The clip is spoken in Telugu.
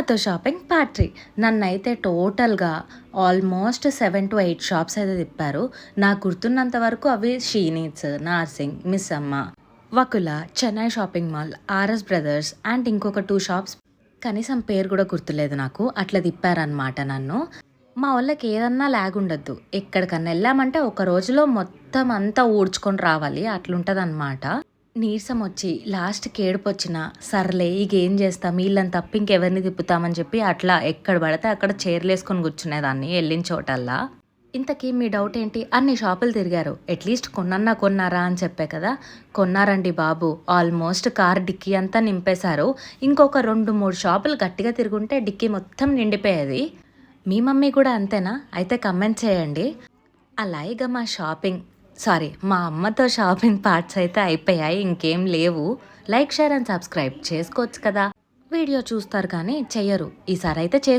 అమ్మతో షాపింగ్ పార్ట్ 3. నన్నైతే టోటల్‌గా ఆల్మోస్ట్ 7-8 షాప్స్ అయితే తిప్పారు. నాకు గుర్తున్నంత వరకు అవి షీ నీడ్స్, నార్సింగ్, మిస్ అమ్మ, Vakula, Chennai shopping mall, RS brothers and ఇంకొక 2 షాప్స్ కనీసం పేరు కూడా గుర్తులేదు నాకు. అట్లా తిప్పారనమాట నన్ను. మా వాళ్ళకి ఏదన్నా లాగ్ ఉండొద్దు. ఎక్కడికన్నా వెళ్ళామంటే ఒక రోజులో మొత్తం అంతా ఊడ్చుకొని రావాలి. అట్లుంటదనమాట. నీరసం వచ్చి లాస్ట్‌కి ఏడుపొచ్చినా, సర్లే ఇగ ఏం చేస్తాం వీళ్ళని తప్ప ఇంకెవరిని తిప్పుతామని చెప్పి అట్లా ఎక్కడ పడితే అక్కడ చైర్‌లేసుకొని కూర్చునేదాన్ని ఎళ్ళిన చోటల్లా. ఇంతకీ మీ డౌట్ ఏంటి? అన్ని షాపులు తిరిగారు. అట్‌లీస్ట్ కొన్నన్నా కొన్నారా అని చెప్పా కదా! కొన్నారండి బాబు. ఆల్మోస్ట్ కార్ డిక్కీ అంతా నింపేశారు. ఇంకొక 2, 3 షాపులు గట్టిగా తిరుగుంటే డిక్కీ మొత్తం నిండిపోయేది. మీ మమ్మీ కూడా అంతేనా? అయితే కమెంట్ చేయండి. అలా ఇక మా అమ్మతో షాపింగ్ పార్ట్స్ అయితే అయిపోయాయి. ఇంకేం లేవు. లైక్, షేర్ అండ్ సబ్స్క్రైబ్ చేసుకోవచ్చు కదా! వీడియో చూస్తారు కానీ చెయ్యరు. ఈసారి అయితే చేసి